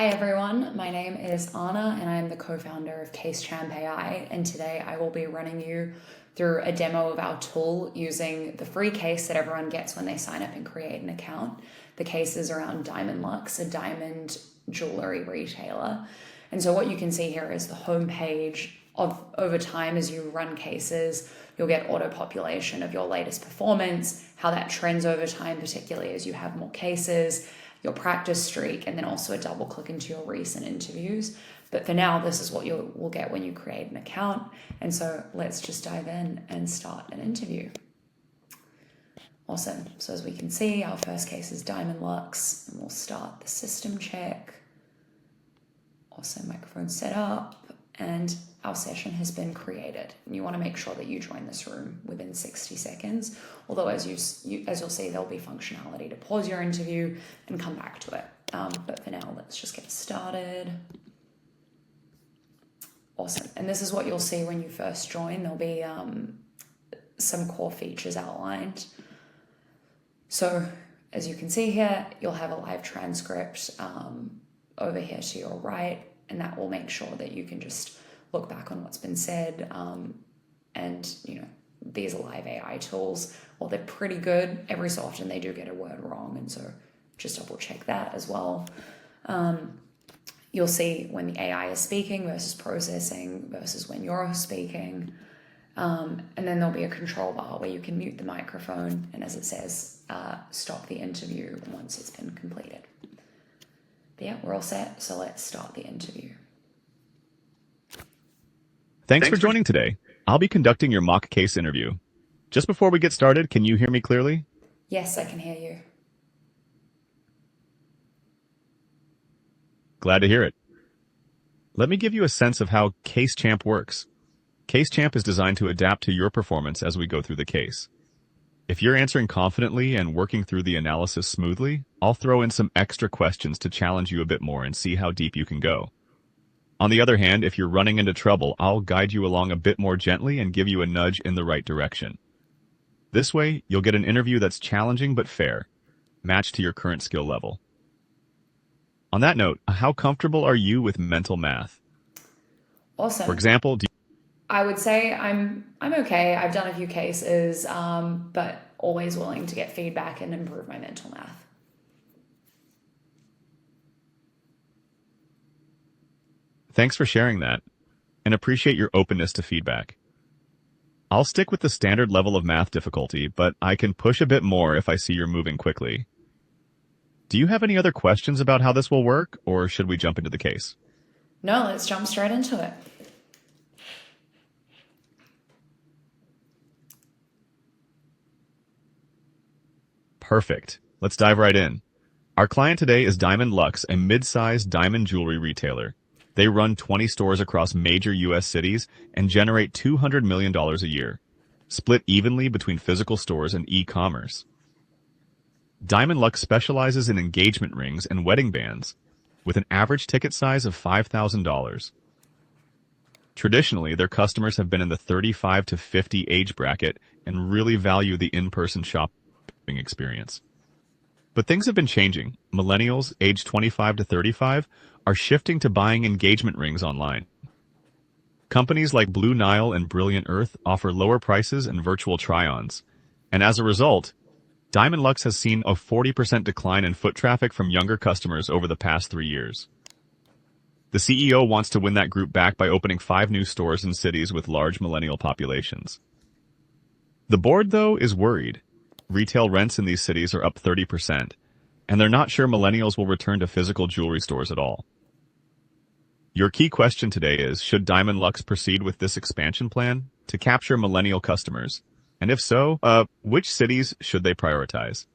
Hi everyone, my name is Anna and I'm the co-founder of CaseChamp.ai, and today I will be running you through a demo of our tool using the free case that everyone gets when they sign up and create an account. The case is around DiamondLux, a diamond jewelry retailer. And so what you can see here is the homepage of over time as you run cases, you'll get auto population of your latest performance, how that trends over time, particularly as you have more cases, your practice streak, and then also a double click into your recent interviews. But for now, this is what you will get when you create an account. And so let's just dive in and start an interview. Awesome. So as we can see, our first case is DiamondLux, and we'll start the system check. Awesome, microphone set up, and our session has been created. And you want to make sure that you join this room within 60 seconds. Although as you'll see, there'll be functionality to pause your interview and come back to it. But for now, let's just get started. Awesome. And this is what you'll see when you first join. There'll be some core features outlined. So as you can see here, you'll have a live transcript over here to your right, and that will make sure that you can just look back on what's been said. And these are live AI tools. Well, they're pretty good. Every so often they do get a word wrong, and so just double check that as well. You'll see when the AI is speaking versus processing versus when you're speaking. And then there'll be a control bar where you can mute the microphone, and as it says, stop the interview once it's been completed. But yeah, we're all set, so let's start the interview. Thanks for joining today. I'll be conducting your mock case interview. Just before we get started, can you hear me clearly? Yes, I can hear you. Glad to hear it. Let me give you a sense of how CaseChamp works. CaseChamp is designed to adapt to your performance as we go through the case. If you're answering confidently and working through the analysis smoothly, I'll throw in some extra questions to challenge you a bit more and see how deep you can go. On the other hand, if you're running into trouble, I'll guide you along a bit more gently and give you a nudge in the right direction. This way, you'll get an interview that's challenging but fair, matched to your current skill level. On that note, how comfortable are you with mental math? Awesome. For example, I would say I'm okay. I've done a few cases, but always willing to get feedback and improve my mental math. Thanks for sharing that, and appreciate your openness to feedback. I'll stick with the standard level of math difficulty, but I can push a bit more if I see you're moving quickly. Do you have any other questions about how this will work, or should we jump into the case? No, let's jump straight into it. Perfect. Let's dive right in. Our client today is DiamondLux, a mid-sized diamond jewelry retailer. They run 20 stores across major U.S. cities and generate $200 million a year, split evenly between physical stores and e-commerce. DiamondLux specializes in engagement rings and wedding bands, with an average ticket size of $5,000. Traditionally, their customers have been in the 35 to 50 age bracket and really value the in-person shopping experience. But things have been changing. Millennials, aged 25 to 35, are shifting to buying engagement rings online. Companies like Blue Nile and Brilliant Earth offer lower prices and virtual try-ons, and as a result, DiamondLux has seen a 40% decline in foot traffic from younger customers over the past 3 years. The CEO wants to win that group back by opening 5 new stores in cities with large millennial populations. The board, though, is worried. Retail rents in these cities are up 30%, and they're not sure millennials will return to physical jewelry stores at all. Your key question today is, should DiamondLux proceed with this expansion plan to capture millennial customers? And if so, which cities should they prioritize?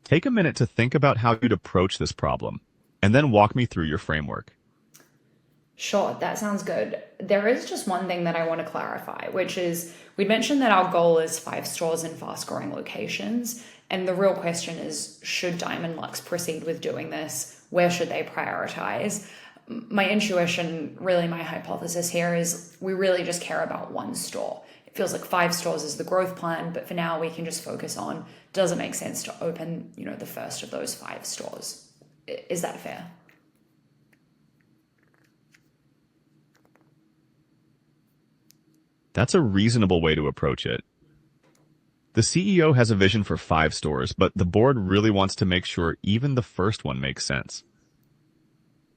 Take a minute to think about how you'd approach this problem, and then walk me through your framework. Sure, that sounds good. There is just one thing that I want to clarify, which is we mentioned that our goal is 5 stores in fast-growing locations. And the real question is, should DiamondLux proceed with doing this? Where should they prioritize? My intuition, really my hypothesis here is we really just care about 1 store. It feels like 5 stores is the growth plan, but for now we can just focus on, does it make sense to open, the first of those 5 stores? Is that fair? That's a reasonable way to approach it. The CEO has a vision for 5 stores, but the board really wants to make sure even the first one makes sense.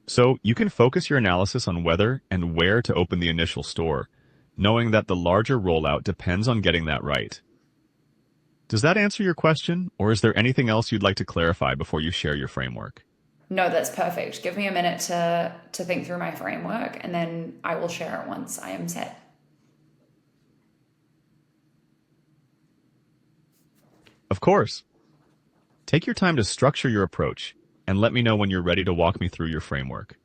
So you can focus your analysis on whether and where to open the initial store, knowing that the larger rollout depends on getting that right. Does that answer your question, or is there anything else you'd like to clarify before you share your framework? No, that's perfect. Give me a minute to think through my framework, and then I will share it once I am set. Of course. Take your time to structure your approach, and let me know when you're ready to walk me through your framework.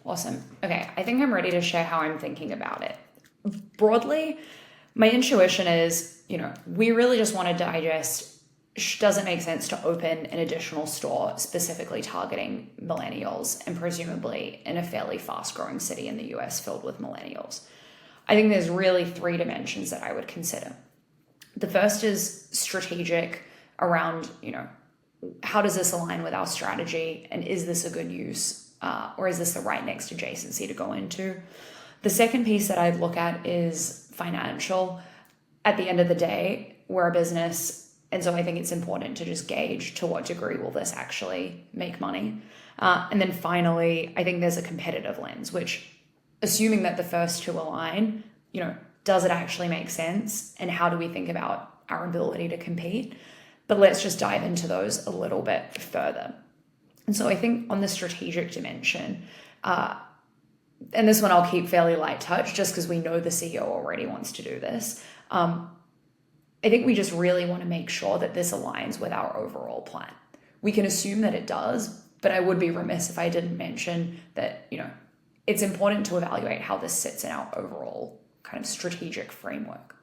Awesome. Okay, I think I'm ready to share how I'm thinking about it. Broadly, my intuition is, we really just want to digest, does it make sense to open an additional store specifically targeting millennials and presumably in a fairly fast growing city in the US filled with millennials? I think there's really 3 dimensions that I would consider. The first is strategic around, how does this align with our strategy, and is this a good use, or is this the right next adjacency to go into? The second piece that I'd look at is financial. At the end of the day, we're a business, and so I think it's important to just gauge to what degree will this actually make money. And then finally, I think there's a competitive lens, which, assuming that the first 2 align, does it actually make sense, and how do we think about our ability to compete? But let's just dive into those a little bit further. And so I think on the strategic dimension, and this one I'll keep fairly light touch just because we know the CEO already wants to do this. I think we just really want to make sure that this aligns with our overall plan. We can assume that it does, but I would be remiss if I didn't mention that, it's important to evaluate how this sits in our overall kind of strategic framework.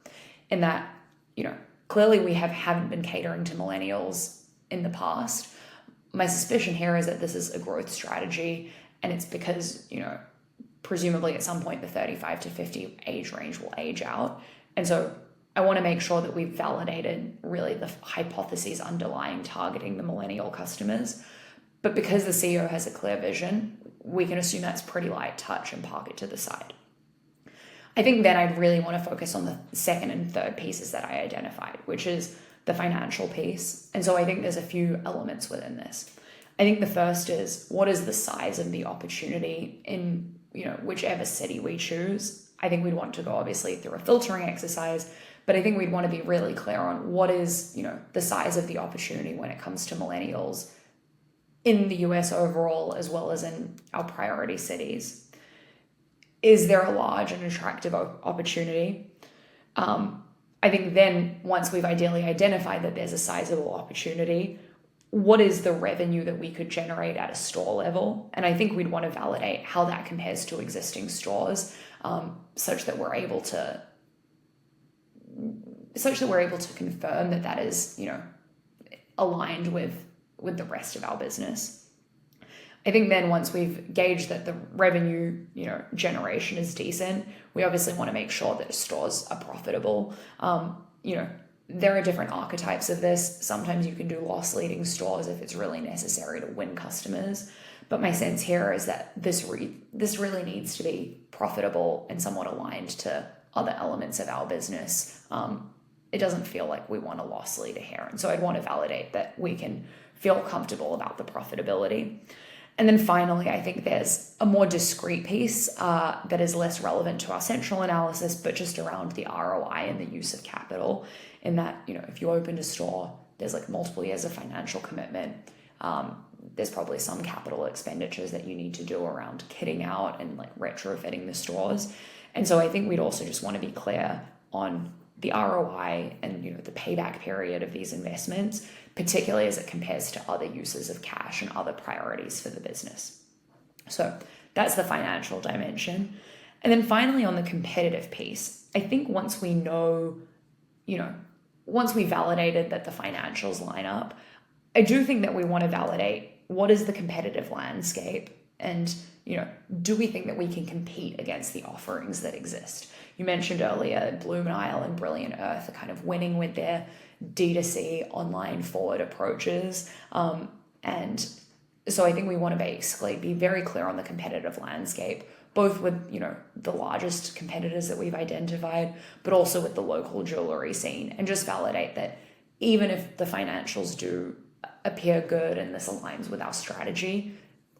In that, clearly we haven't been catering to millennials in the past. My suspicion here is that this is a growth strategy, and it's because, presumably at some point the 35 to 50 age range will age out. And so I want to make sure that we've validated really the hypotheses underlying targeting the millennial customers. But because the CEO has a clear vision, we can assume that's pretty light touch and park it to the side. I think then I'd really want to focus on the second and third pieces that I identified, which is the financial piece. And so I think there's a few elements within this. I think the first is, what is the size of the opportunity in, whichever city we choose? I think we'd want to go obviously through a filtering exercise, but I think we'd want to be really clear on what is, the size of the opportunity when it comes to millennials in the US overall, as well as in our priority cities. Is there a large and attractive opportunity? I think then once we've ideally identified that there's a sizable opportunity, what is the revenue that we could generate at a store level? And I think we'd want to validate how that compares to existing stores, such that we're able to confirm that that is, aligned with the rest of our business. I think then once we've gauged that the revenue, generation is decent, we obviously want to make sure that stores are profitable. There are different archetypes of this. Sometimes you can do loss-leading stores if it's really necessary to win customers. But my sense here is that this really needs to be profitable and somewhat aligned to other elements of our business. It doesn't feel like we want a loss leader here. And so I'd want to validate that we can feel comfortable about the profitability. And then finally, I think there's a more discrete piece that is less relevant to our central analysis, but just around the ROI and the use of capital. In that, if you opened a store, there's like multiple years of financial commitment. There's probably some capital expenditures that you need to do around kitting out and like retrofitting the stores. And so I think we'd also just want to be clear on the ROI and the payback period of these investments, particularly as it compares to other uses of cash and other priorities for the business. So that's the financial dimension. And then finally, on the competitive piece, I think once we know, once we validated that the financials line up, I do think that we want to validate what is the competitive landscape and, do we think that we can compete against the offerings that exist? You mentioned earlier, Blue Nile and Brilliant Earth are kind of winning with their D2C online forward approaches. And so I think we want to basically be very clear on the competitive landscape, both with, the largest competitors that we've identified, but also with the local jewelry scene, and just validate that even if the financials do appear good and this aligns with our strategy,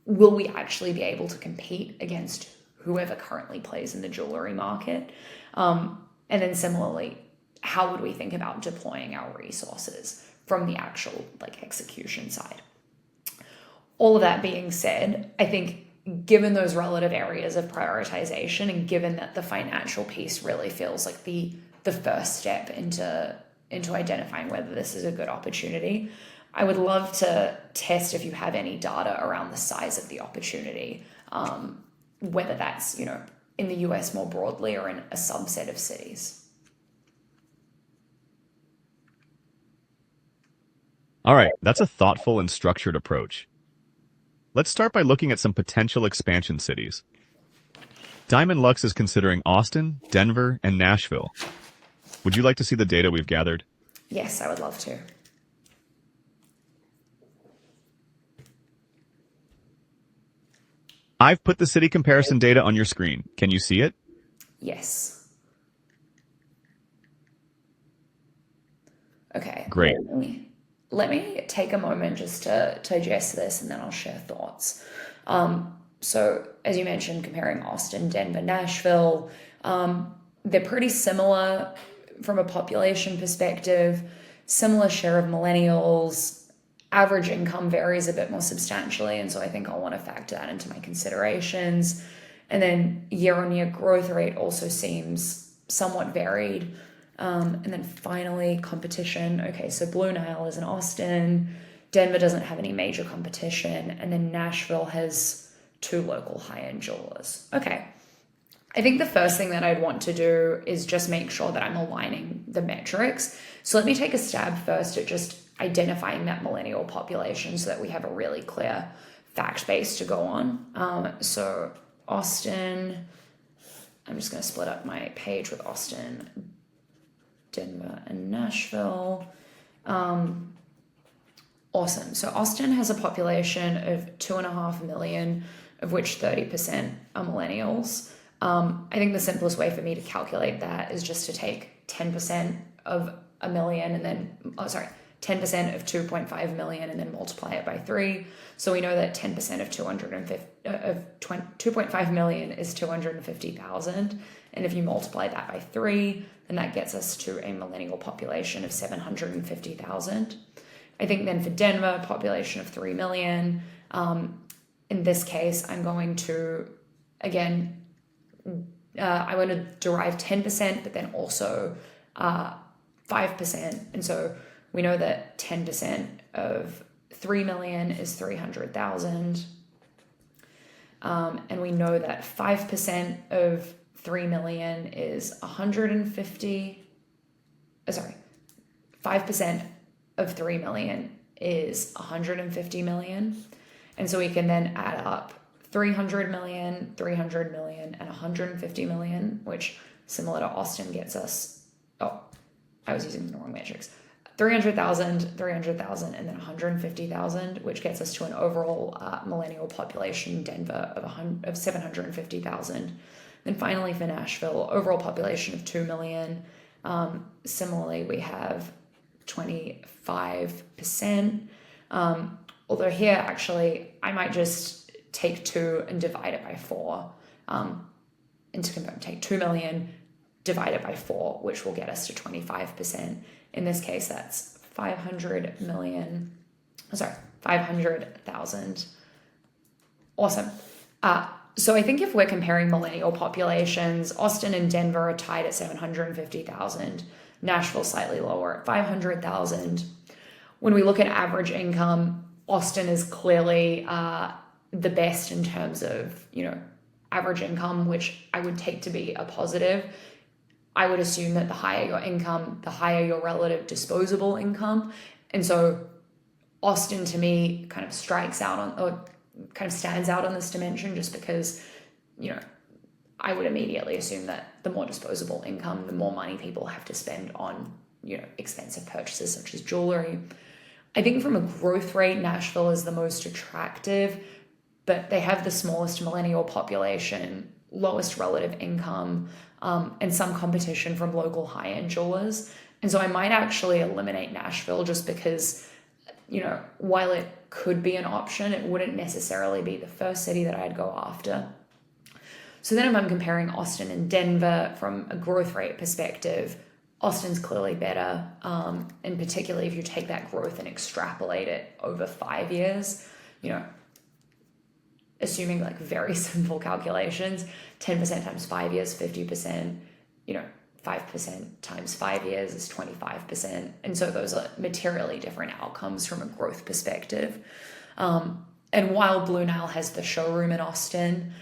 will we actually be able to compete against whoever currently plays in the jewelry market? And then similarly, how would we think about deploying our resources from the actual execution side? All of that being said, I think given those relative areas of prioritization and given that the financial piece really feels like the first step into identifying whether this is a good opportunity, I would love to test if you have any data around the size of the opportunity, whether that's, in the US more broadly or in a subset of cities. All right, that's a thoughtful and structured approach. Let's start by looking at some potential expansion cities. DiamondLux is considering Austin, Denver, and Nashville. Would you like to see the data we've gathered? Yes, I would love to. I've put the city comparison data on your screen. Can you see it? Yes. Okay. Great. Let me take a moment just to digest this, and then I'll share thoughts. So as you mentioned, comparing Austin, Denver, Nashville, they're pretty similar from a population perspective, similar share of millennials. Average income varies a bit more substantially, and so I think I'll want to factor that into my considerations. And then year-on-year growth rate also seems somewhat varied. And then finally, competition. Okay, so Blue Nile is in Austin. Denver doesn't have any major competition. And then Nashville has 2 local high-end jewelers. Okay, I think the first thing that I'd want to do is just make sure that I'm aligning the metrics. So let me take a stab first at just identifying that millennial population so that we have a really clear fact base to go on. So Austin, I'm just going to split up my page with Austin, Denver, and Nashville. Awesome. So Austin has a population of 2.5 million, of which 30% are millennials. I think the simplest way for me to calculate that is just to take 10% of a million and then, 10% of 2.5 million and then multiply it by 3. So we know that 10% of 2.5 million is 250,000. And if you multiply that by 3, then that gets us to a millennial population of 750,000. I think then for Denver, population of 3 million. In this case, I'm going to, again, I want to derive 10%, but then also 5%. And so we know that 10% of 3 million is 300,000. And we know that 5% of 3 million is 150. 5% of 3 million is 150 million. And so we can then add up 300 million, 300 million, and 150 million, which similar to Austin gets us, I was using the wrong metrics. 300,000, 300,000, and then 150,000, which gets us to an overall millennial population in Denver of 750,000. Then finally for Nashville, overall population of 2 million. Similarly, we have 25%. Although here, actually, I might just take 2 and divide it by 4. And to confirm, take 2 million, divide it by 4, which will get us to 25%. In this case, that's 500,000. Awesome. So I think if we're comparing millennial populations, Austin and Denver are tied at 750,000, Nashville slightly lower at 500,000. When we look at average income, Austin is clearly the best in terms of, average income, which I would take to be a positive. I would assume that the higher your income, the higher your relative disposable income. And so Austin to me kind of stands out on this dimension just because, I would immediately assume that the more disposable income, the more money people have to spend on, expensive purchases such as jewelry. I think from a growth rate, Nashville is the most attractive, but they have the smallest millennial population, lowest relative income, and some competition from local high-end jewelers. And so I might actually eliminate Nashville just because, while it could be an option, it wouldn't necessarily be the first city that I'd go after. So then if I'm comparing Austin and Denver from a growth rate perspective, Austin's clearly better, and particularly if you take that growth and extrapolate it over 5 years, assuming like very simple calculations, 10% times 5 years, 50%, 5% times 5 years is 25%. And so those are materially different outcomes from a growth perspective. And while Blue Nile has the showroom in Austin,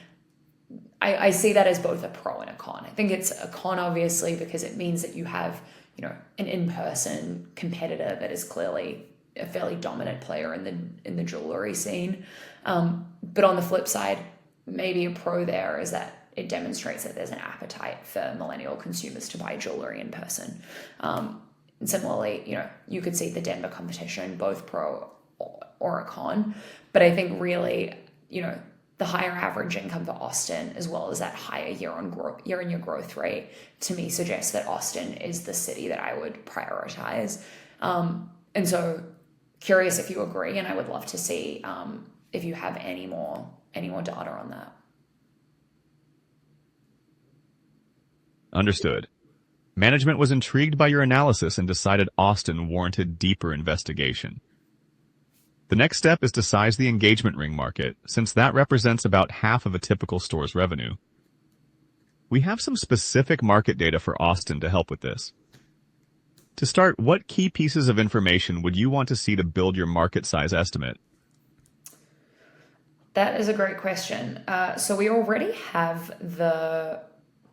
I see that as both a pro and a con. I think it's a con, obviously, because it means that you have, an in-person competitor that is clearly a fairly dominant player in the jewelry scene. But on the flip side, maybe a pro there is that it demonstrates that there's an appetite for millennial consumers to buy jewelry in person. And similarly, you could see the Denver competition, both pro or a con. But I think really, the higher average income for Austin, as well as that higher year-on-year growth rate, to me suggests that Austin is the city that I would prioritize. And so curious if you agree, and I would love to see if you have any more data on that. Understood. Management was intrigued by your analysis and decided Austin warranted deeper investigation. The next step is to size the engagement ring market, since that represents about half of a typical store's revenue. We have some specific market data for Austin to help with this. To start, what key pieces of information would you want to see to build your market size estimate? That is a great question. So we already have the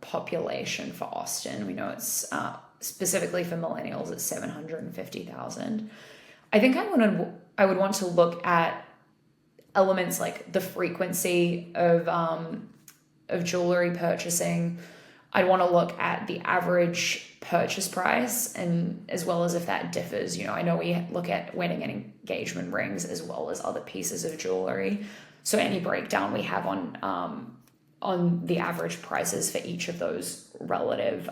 population for Austin. We know it's specifically for millennials, it's 750,000. I think I would want to look at elements like the frequency of jewelry purchasing. I'd want to look at the average purchase price, and as well as if that differs. I know we look at wedding and engagement rings as well as other pieces of jewelry. So any breakdown we have on the average prices for each of those relative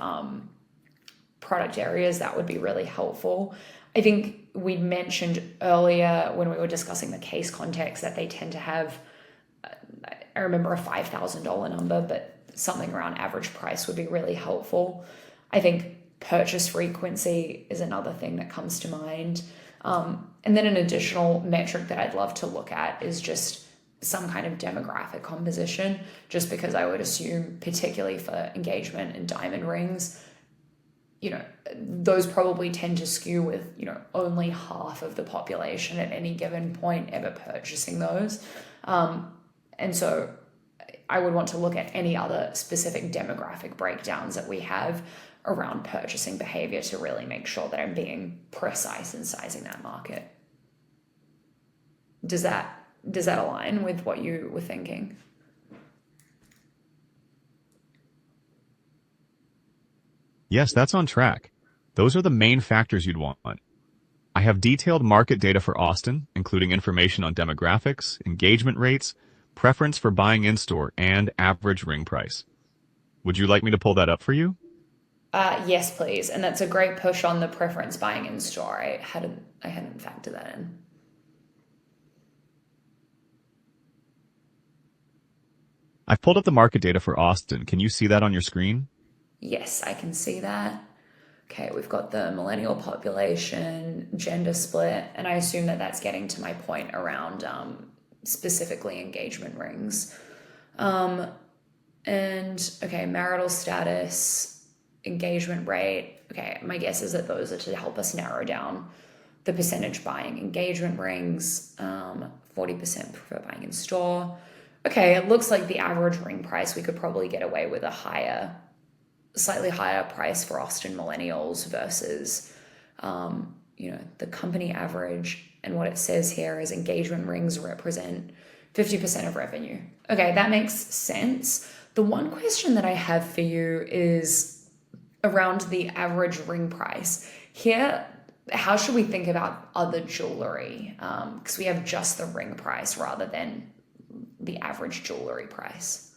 product areas, that would be really helpful. I think we mentioned earlier when we were discussing the case context that they tend to have, I remember a $5,000 number, but something around average price would be really helpful. I think purchase frequency is another thing that comes to mind. And then an additional metric that I'd love to look at is just some kind of demographic composition, just because I would assume, particularly for engagement and diamond rings, those probably tend to skew with, only half of the population at any given point ever purchasing those. And so I would want to look at any other specific demographic breakdowns that we have around purchasing behavior to really make sure that I'm being precise in sizing that market. Does that align with what you were thinking? Yes, that's on track. Those are the main factors you'd want. I have detailed market data for Austin, including information on demographics, engagement rates, preference for buying in-store, and average ring price. Would you like me to pull that up for you? Yes, please. And that's a great push on the preference buying in-store. I hadn't factored that in. I've pulled up the market data for Austin. Can you see that on your screen? Yes, I can see that. Okay, we've got the millennial population, gender split, and I assume that that's getting to my point around specifically engagement rings. And okay, marital status, engagement rate. Okay, my guess is that those are to help us narrow down the percentage buying engagement rings. 40% prefer buying in store. Okay, it looks like the average ring price, we could probably get away with a slightly higher price for Austin millennials versus, the company average. And what it says here is engagement rings represent 50% of revenue. Okay, that makes sense. The one question that I have for you is around the average ring price. Here, how should we think about other jewelry? Because we have just the ring price rather than the average jewelry price.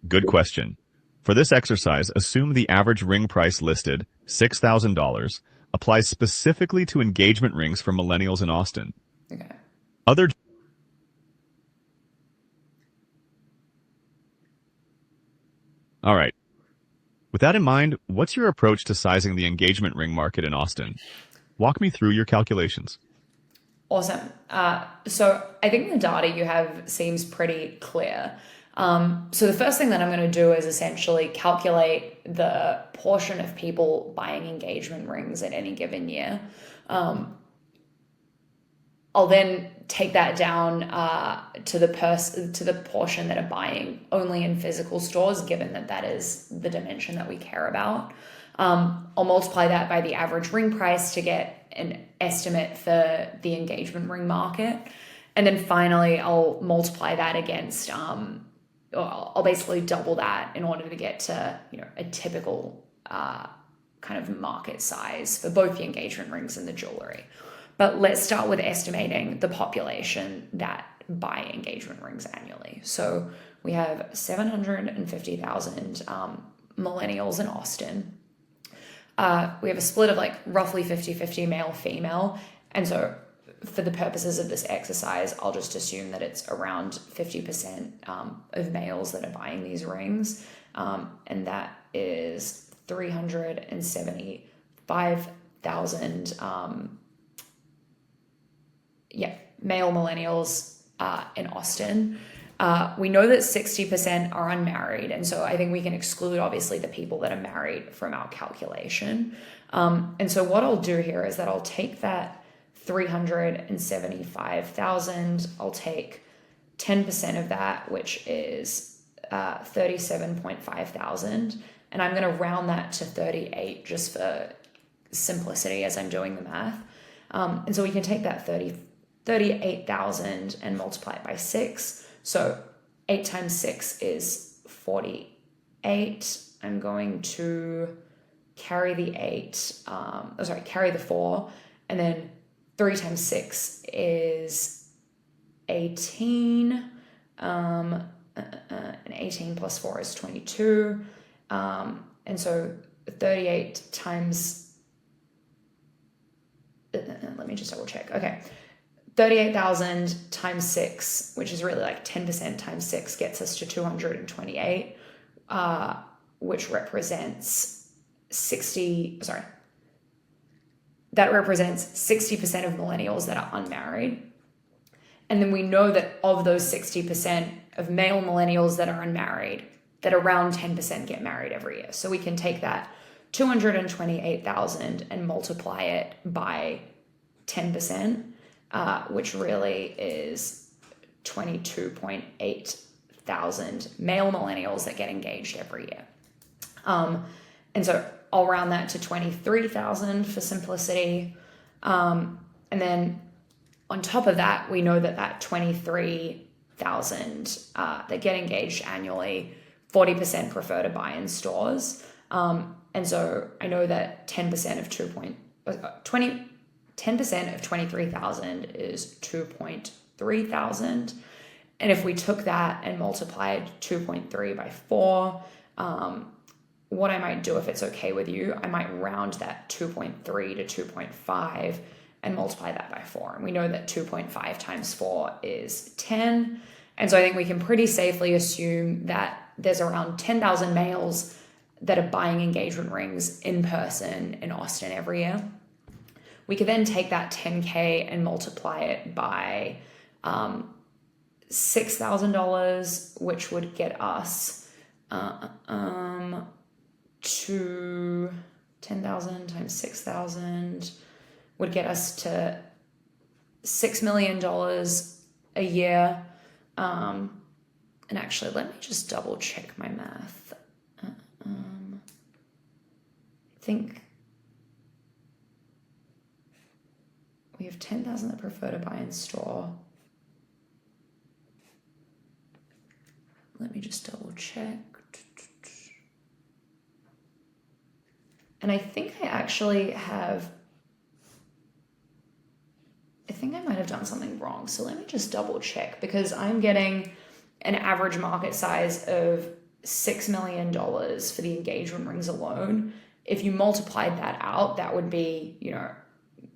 Good question. For this exercise, assume the average ring price listed, $6,000, applies specifically to engagement rings for millennials in Austin. Okay. Other All right. With that in mind, what's your approach to sizing the engagement ring market in Austin? Walk me through your calculations. Awesome. So I think the data you have seems pretty clear. So the first thing that I'm going to do is essentially calculate the portion of people buying engagement rings at any given year. I'll then take that down to the portion that are buying only in physical stores, given that that is the dimension that we care about. I'll multiply that by the average ring price to get an estimate for the engagement ring market. And then finally, I'll multiply that against, I'll basically double that in order to get to, a typical kind of market size for both the engagement rings and the jewelry. But let's start with estimating the population that buy engagement rings annually. So we have 750,000 millennials in Austin. We have a split of like roughly 50-50 male-female. And so for the purposes of this exercise, I'll just assume that it's around 50% of males that are buying these rings. And that is 375,000 male millennials in Austin. We know that 60% are unmarried, and so I think we can exclude, obviously, the people that are married from our calculation. And so what I'll do here is that I'll take that 375,000, I'll take 10% of that, which is 37,500, and I'm going to round that to 38 just for simplicity as I'm doing the math. And so we can take that 38,000 and multiply it by 6. So 8 times 6 is 48. I'm going to carry the 4. And then 3 times 6 is 18. And 18 plus 4 is 22. And so 38 times... let me just double check. Okay. 38,000 times 6, which is really like 10% times 6, gets us to 228, which represents 60% of millennials that are unmarried. And then we know that of those 60% of male millennials that are unmarried, that around 10% get married every year. So we can take that 228,000 and multiply it by 10%. Which really is 22.8 thousand male millennials that get engaged every year. And so I'll round that to 23,000 for simplicity. And then on top of that, we know that 23,000 that get engaged annually, 40% prefer to buy in stores. And so I know that 10% of 23,000 is 2.3 thousand. And if we took that and multiplied 2.3 by 4, what I might do, if it's okay with you, I might round that 2.3 to 2.5 and multiply that by 4. And we know that 2.5 times 4 is 10. And so I think we can pretty safely assume that there's around 10,000 males that are buying engagement rings in person in Austin every year. We could then take that 10K and multiply it by $6,000, which would get us to 10,000 times 6,000 would get us to $6 million a year. And actually, let me just double check my math. I think we have 10,000 that prefer to buy in store. Let me just double check. And I think I actually have, I think I might have done something wrong. So let me just double check, because I'm getting an average market size of $6 million for the engagement rings alone. If you multiplied that out, that would be,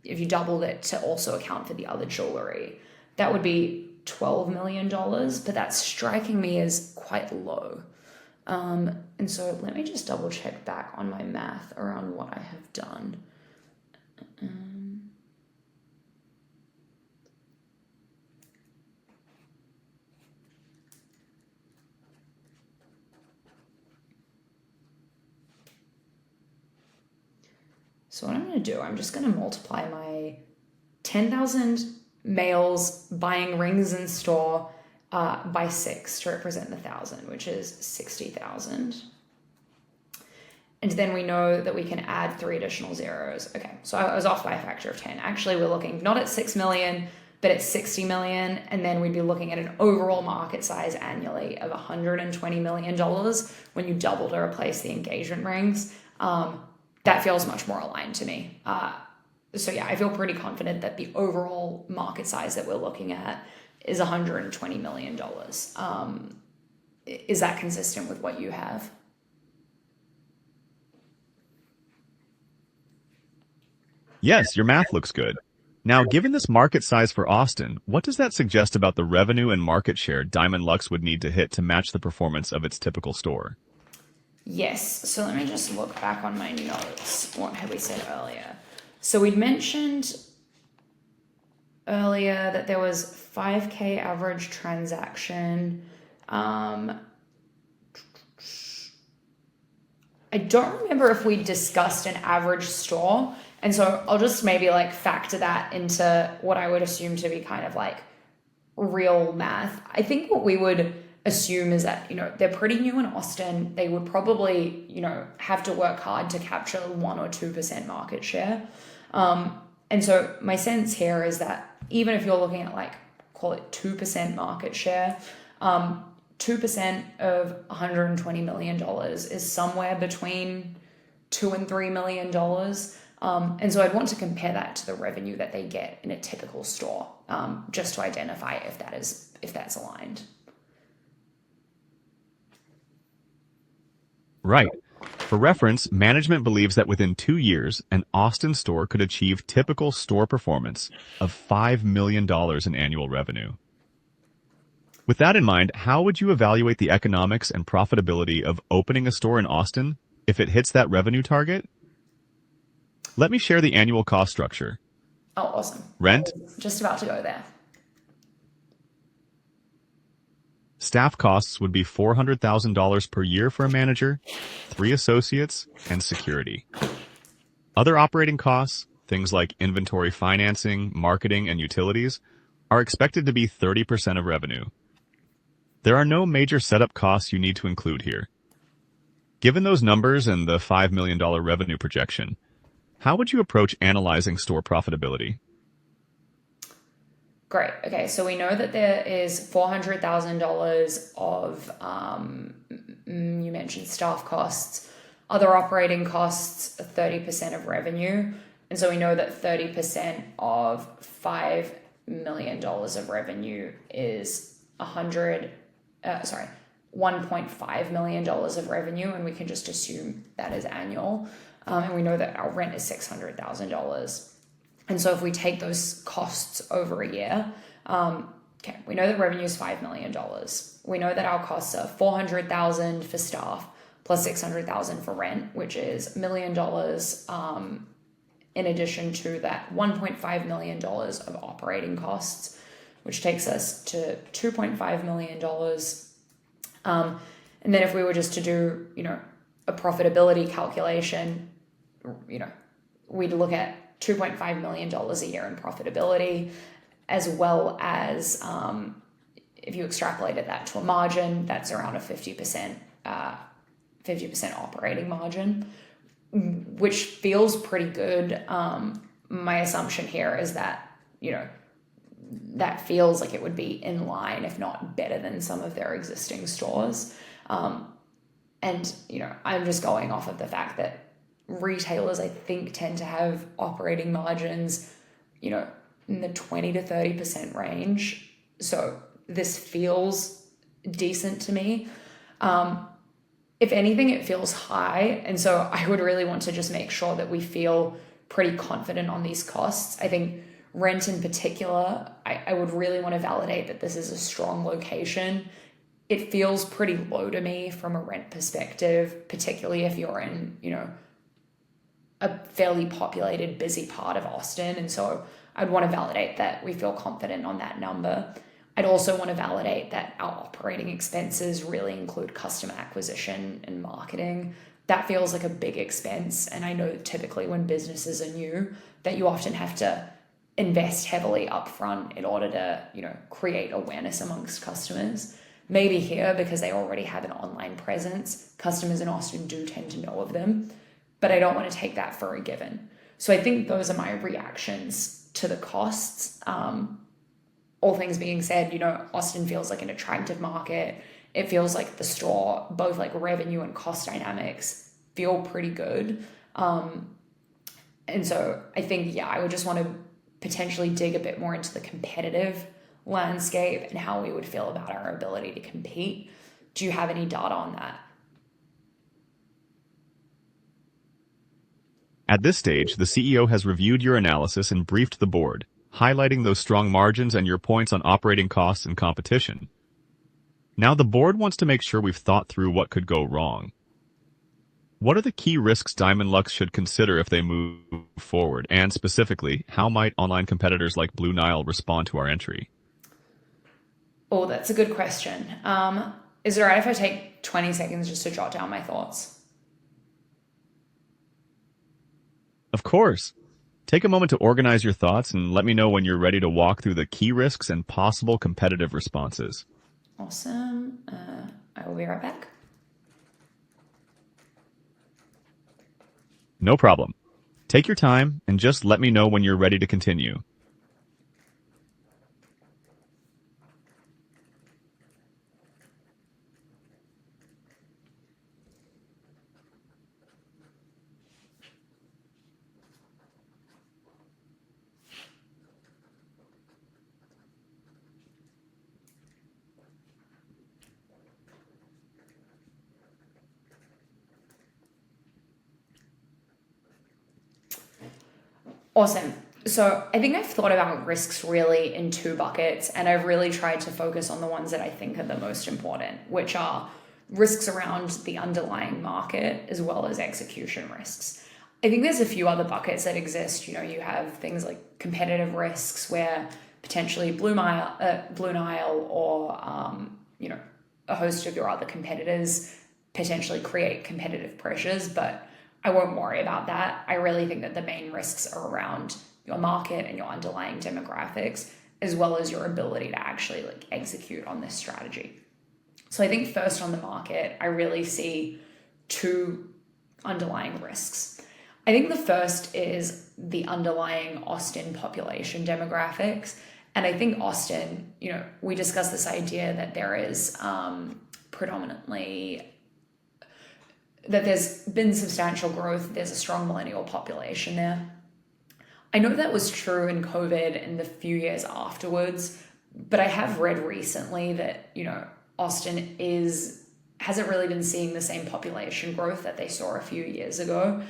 if you doubled it to also account for the other jewelry, that would be $12 million, but that's striking me as quite low. And so let me just double check back on my math around what I have done. So what I'm going to do, I'm just going to multiply my 10,000 males buying rings in store by 6 to represent the 1,000, which is 60,000. And then we know that we can add 3 additional zeros. Okay, so I was off by a factor of 10. Actually, we're looking not at 6 million, but at 60 million. And then we'd be looking at an overall market size annually of $120 million when you double to replace the engagement rings. That feels much more aligned to me. So yeah, I feel pretty confident that the overall market size that we're looking at is $120 million. Is that consistent with what you have? Yes, your math looks good. Now, given this market size for Austin, what does that suggest about the revenue and market share DiamondLux would need to hit to match the performance of its typical store? Yes, so let me just look back on my notes. What had we said earlier? So we'd mentioned earlier that there was 5K average transaction. I don't remember if we discussed an average store. And so I'll just maybe factor that into what I would assume to be kind of real math. I think what we would assume is that, they're pretty new in Austin. They would probably, have to work hard to capture 1 or 2% market share. And so my sense here is that even if you're looking at call it 2% market share, 2% of $120 million is somewhere between $2 and $3 million. And so I'd want to compare that to the revenue that they get in a typical store, just to identify if that's aligned. Right. For reference, management believes that within 2 years, an Austin store could achieve typical store performance of $5 million in annual revenue. With that in mind, how would you evaluate the economics and profitability of opening a store in Austin if it hits that revenue target? Let me share the annual cost structure. Oh, awesome. Rent. Just about to go there. Staff costs would be $400,000 per year for a manager, 3 associates, and security. Other operating costs, things like inventory financing, marketing, and utilities, are expected to be 30% of revenue. There are no major setup costs you need to include here. Given those numbers and the $5 million revenue projection, how would you approach analyzing store profitability? Great. Okay, so we know that there is $400,000 of, you mentioned staff costs, other operating costs, 30% of revenue. And so we know that 30% of $5 million of revenue is $1.5 million of revenue, and we can just assume that is annual. And we know that our rent is $600,000. And so if we take those costs over a year, okay, we know that revenue is $5 million. We know that our costs are $400,000 for staff plus $600,000 for rent, which is $1 million in addition to that $1.5 million of operating costs, which takes us to $2.5 million. And then if we were just to do, a profitability calculation, we'd look at $2.5 million a year in profitability, as well as if you extrapolated that to a margin, that's around a 50% operating margin, which feels pretty good. My assumption here is that, that feels like it would be in line, if not better than some of their existing stores. And, I'm just going off of the fact that retailers, I think, tend to have operating margins, in the 20 to 30% range. So this feels decent to me. If anything, it feels high. And so I would really want to just make sure that we feel pretty confident on these costs. I think rent in particular, I would really want to validate that this is a strong location. It feels pretty low to me from a rent perspective, particularly if you're in, a fairly populated, busy part of Austin. And so I'd want to validate that we feel confident on that number. I'd also want to validate that our operating expenses really include customer acquisition and marketing. That feels like a big expense. And I know typically when businesses are new, that you often have to invest heavily upfront in order to, create awareness amongst customers. Maybe here, because they already have an online presence, customers in Austin do tend to know of them, but I don't want to take that for a given. So I think those are my reactions to the costs. All things being said, Austin feels like an attractive market. It feels like the store, both like revenue and cost dynamics, feel pretty good. And so I think, I would just want to potentially dig a bit more into the competitive landscape and how we would feel about our ability to compete. Do you have any data on that? At this stage, the CEO has reviewed your analysis and briefed the board, highlighting those strong margins and your points on operating costs and competition. Now the board wants to make sure we've thought through what could go wrong. What are the key risks DiamondLux should consider if they move forward? And specifically, how might online competitors like Blue Nile respond to our entry? Oh, that's a good question. Is it all right if I take 20 seconds just to jot down my thoughts? Of course. Take a moment to organize your thoughts and let me know when you're ready to walk through the key risks and possible competitive responses. Awesome. I will be right back. No problem. Take your time and just let me know when you're ready to continue. Awesome. So I think I've thought about risks really in two buckets, and I've really tried to focus on the ones that I think are the most important, which are risks around the underlying market as well as execution risks. I think there's a few other buckets that exist. You have things like competitive risks where potentially Blue Nile or, a host of your other competitors potentially create competitive pressures, but I won't worry about that. I really think that the main risks are around your market and your underlying demographics, as well as your ability to actually execute on this strategy. So I think first on the market, I really see two underlying risks. I think the first is the underlying Austin population demographics. And I think Austin, we discussed this idea that there is that there's been substantial growth. There's a strong millennial population there. I know that was true in COVID and the few years afterwards, but I have read recently that, Austin hasn't really been seeing the same population growth that they saw a few years ago.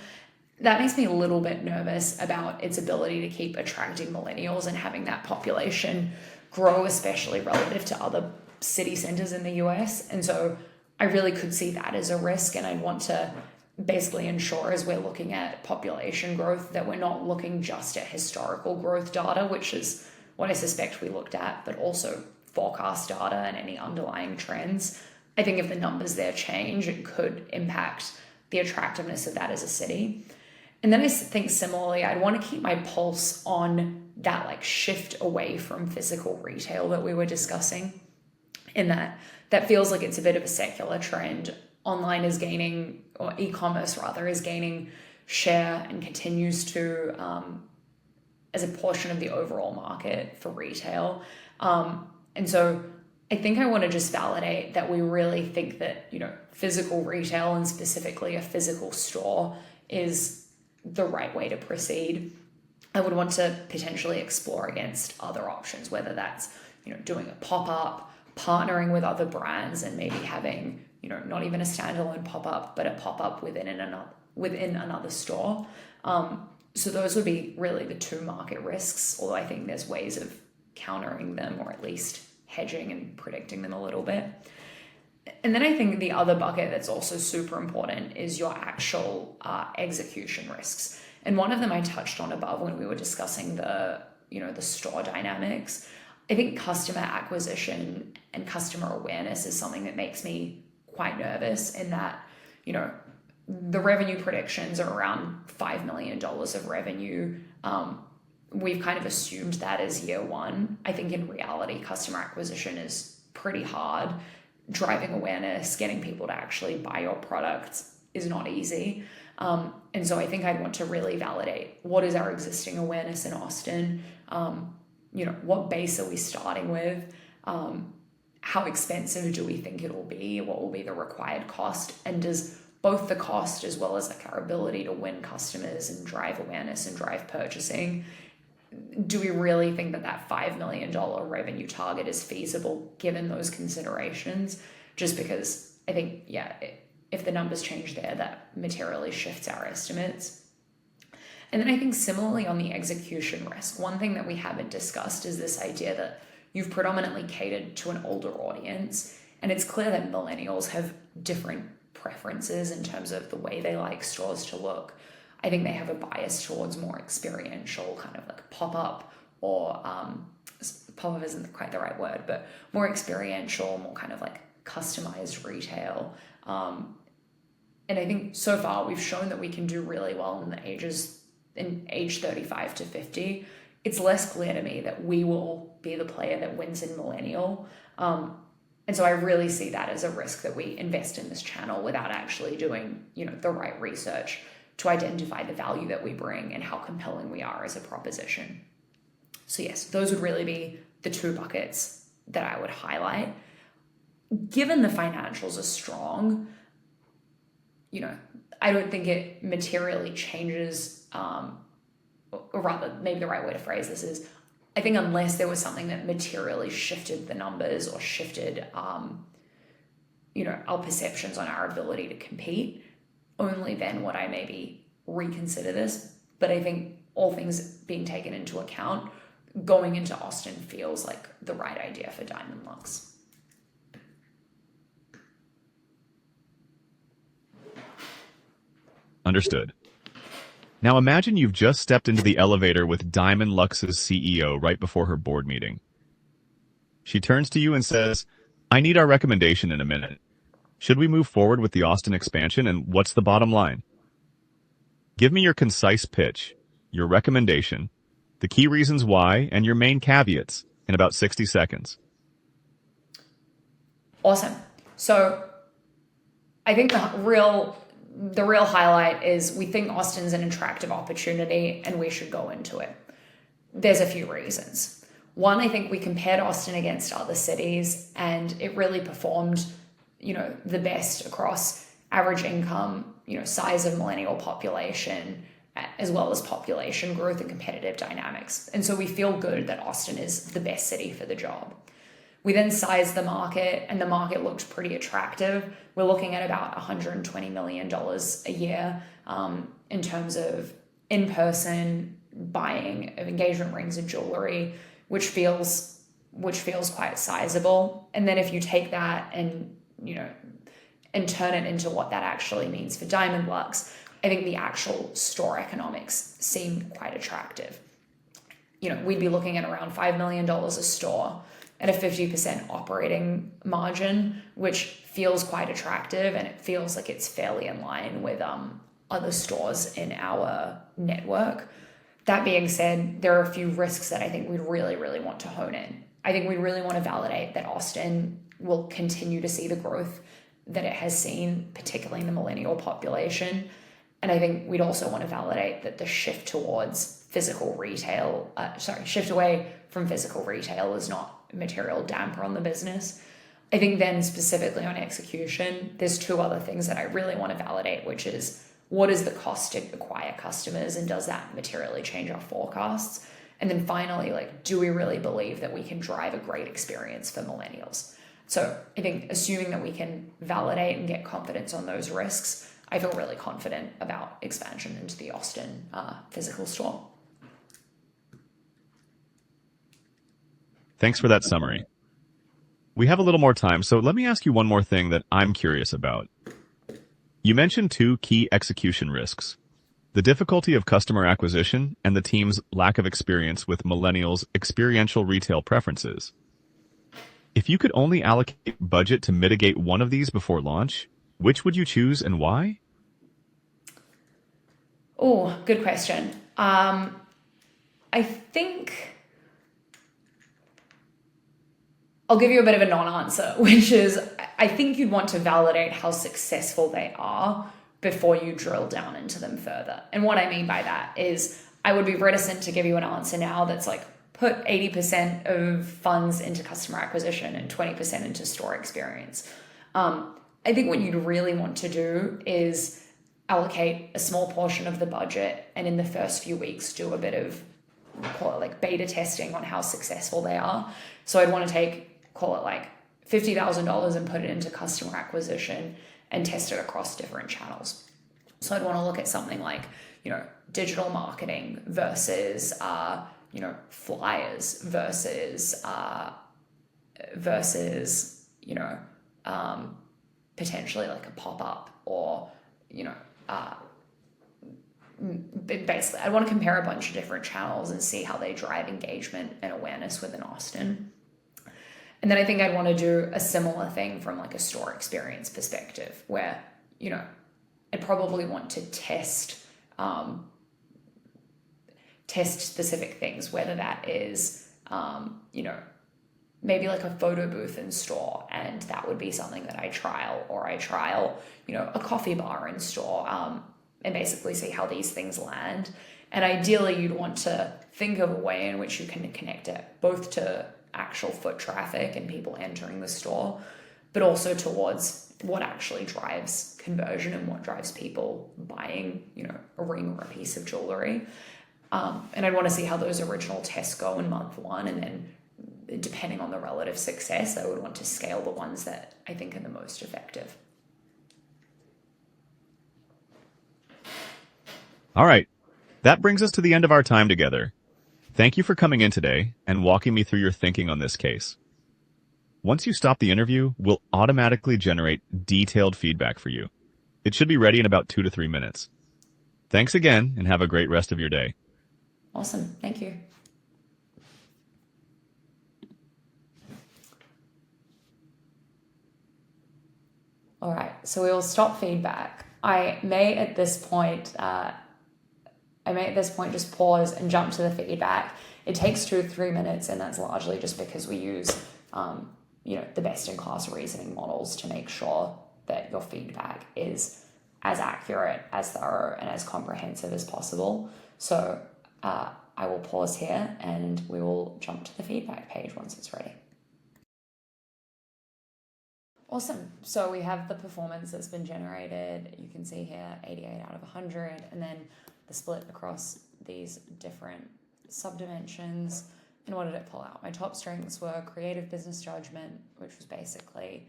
that makes me a little bit nervous about its ability to keep attracting millennials and having that population grow, especially relative to other city centers in the US. And so I really could see that as a risk, and I'd want to basically ensure, as we're looking at population growth, that we're not looking just at historical growth data, which is what I suspect we looked at, but also forecast data and any underlying trends. I think if the numbers there change, it could impact the attractiveness of that as a city. And then I think similarly, I'd want to keep my pulse on that like shift away from physical retail that we were discussing, in that feels like it's a bit of a secular trend. Online is gaining, or e-commerce rather, is gaining share and continues to as a portion of the overall market for retail. And so I think I want to just validate that we really think that, physical retail, and specifically a physical store, is the right way to proceed. I would want to potentially explore against other options, whether that's, doing a pop-up, partnering with other brands, and maybe having, not even a standalone pop-up, but a pop-up within another store. So those would be really the two market risks, although I think there's ways of countering them, or at least hedging and predicting them a little bit. And then I think the other bucket that's also super important is your actual execution risks. And one of them I touched on above when we were discussing the store dynamics. I think customer acquisition and customer awareness is something that makes me quite nervous, in that, the revenue predictions are around $5 million of revenue. We've kind of assumed that as year one. I think in reality, customer acquisition is pretty hard. Driving awareness, getting people to actually buy your products is not easy. And so I think I'd want to really validate, what is our existing awareness in Austin? What base are we starting with? How expensive do we think it will be? What will be the required cost? And does both the cost as well as like our ability to win customers and drive awareness and drive purchasing, do we really think that $5 million revenue target is feasible given those considerations? Just because I think, if the numbers change there, that materially shifts our estimates. And then I think similarly on the execution risk, one thing that we haven't discussed is this idea that you've predominantly catered to an older audience, and it's clear that millennials have different preferences in terms of the way they like stores to look. I think they have a bias towards more experiential, kind of like pop-up, or pop-up isn't quite the right word, but more experiential, more kind of like customized retail. And I think so far we've shown that we can do really well in age 35 to 50. It's less clear to me that we will be the player that wins in millennial. And so I really see that as a risk, that we invest in this channel without actually doing, the right research to identify the value that we bring and how compelling we are as a proposition. So yes, those would really be the two buckets that I would highlight. Given the financials are strong, I don't think it materially changes, or rather, maybe the right way to phrase this is, I think unless there was something that materially shifted the numbers or shifted, our perceptions on our ability to compete, only then would I maybe reconsider this. But I think all things being taken into account, going into Austin feels like the right idea for DiamondLux. Understood. Now imagine you've just stepped into the elevator with DiamondLux's CEO right before her board meeting. She turns to you and says, "I need our recommendation in a minute. Should we move forward with the Austin expansion, and what's the bottom line? Give me your concise pitch, your recommendation, the key reasons why, and your main caveats in about 60 seconds." Awesome. So I think the real highlight is we think Austin's an attractive opportunity and we should go into it. There's a few reasons. One, I think we compared Austin against other cities and it really performed, the best across average income, size of millennial population, as well as population growth and competitive dynamics. And so we feel good that Austin is the best city for the job. We then sized the market and the market looked pretty attractive. We're looking at about $120 million a year in terms of in-person buying of engagement rings and jewelry, which feels quite sizable. And then if you take that and turn it into what that actually means for DiamondLux, I think the actual store economics seem quite attractive. We'd be looking at around $5 million a store at a 50% operating margin, which feels quite attractive, and it feels like it's fairly in line with other stores in our network. That being said, there are a few risks that I think we'd really, really want to hone in. I think we really want to validate that Austin will continue to see the growth that it has seen, particularly in the millennial population. And I think we'd also want to validate that the shift towards shift away from physical retail is not a material damper on the business. I think then specifically on execution, there's two other things that I really want to validate, which is what is the cost to acquire customers, and does that materially change our forecasts? And then finally, do we really believe that we can drive a great experience for millennials? So I think assuming that we can validate and get confidence on those risks, I feel really confident about expansion into the Austin physical store. Thanks for that summary. We have a little more time, so let me ask you one more thing that I'm curious about. You mentioned two key execution risks: the difficulty of customer acquisition and the team's lack of experience with millennials' experiential retail preferences. If you could only allocate budget to mitigate one of these before launch, which would you choose and why? Oh, good question. I think I'll give you a bit of a non-answer, which is I think you'd want to validate how successful they are before you drill down into them further. And what I mean by that is I would be reticent to give you an answer now that's put 80% of funds into customer acquisition and 20% into store experience. I think what you'd really want to do is allocate a small portion of the budget and in the first few weeks do a bit of, call it beta testing on how successful they are. So I'd want to call it $50,000 and put it into customer acquisition and test it across different channels. So I'd want to look at something like, digital marketing versus, flyers versus, potentially a pop-up or, basically I want to compare a bunch of different channels and see how they drive engagement and awareness within Austin. And then I think I'd want to do a similar thing from a store experience perspective where, I'd probably want to test specific things, whether that is, maybe a photo booth in store, and that would be something that I trial, or I trial, a coffee bar in store, and basically see how these things land. And ideally you'd want to think of a way in which you can connect it both to actual foot traffic and people entering the store, but also towards what actually drives conversion and what drives people buying, a ring or a piece of jewelry. And I'd want to see how those original tests go in month one, and then depending on the relative success, I would want to scale the ones that I think are the most effective. All right. That brings us to the end of our time together. Thank you for coming in today and walking me through your thinking on this case. Once you stop the interview, we'll automatically generate detailed feedback for you. It should be ready in about 2 to 3 minutes. Thanks again, and have a great rest of your day. Awesome. Thank you. All right, so we will stop feedback. I may at this point just pause and jump to the feedback. It takes 2 to 3 minutes, and that's largely just because we use, the best-in-class reasoning models to make sure that your feedback is as accurate, as thorough, and as comprehensive as possible. So I will pause here, and we will jump to the feedback page once it's ready. Awesome. So we have the performance that's been generated. You can see here 88 out of 100, and then the split across these different subdimensions. And what did it pull out? My top strengths were creative business judgment, which was basically,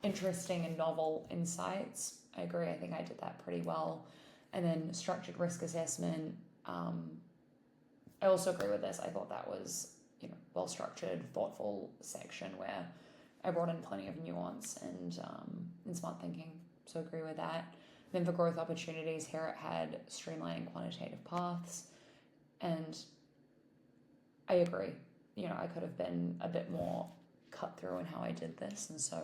interesting and novel insights. I agree. I think I did that pretty well. And then structured risk assessment. I also agree with this. I thought that was, well structured, thoughtful section where I brought in plenty of nuance and smart thinking. So agree with that. Then for growth opportunities, here it had streamlining quantitative paths, and I agree. I could have been a bit more cut through in how I did this, and so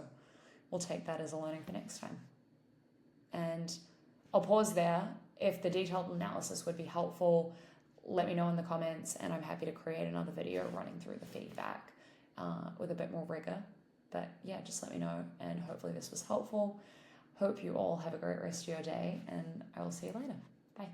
we'll take that as a learning for next time. And I'll pause there. If the detailed analysis would be helpful, let me know in the comments, and I'm happy to create another video running through the feedback with a bit more rigor. But yeah, just let me know, and hopefully this was helpful. Hope you all have a great rest of your day, and I will see you later. Bye.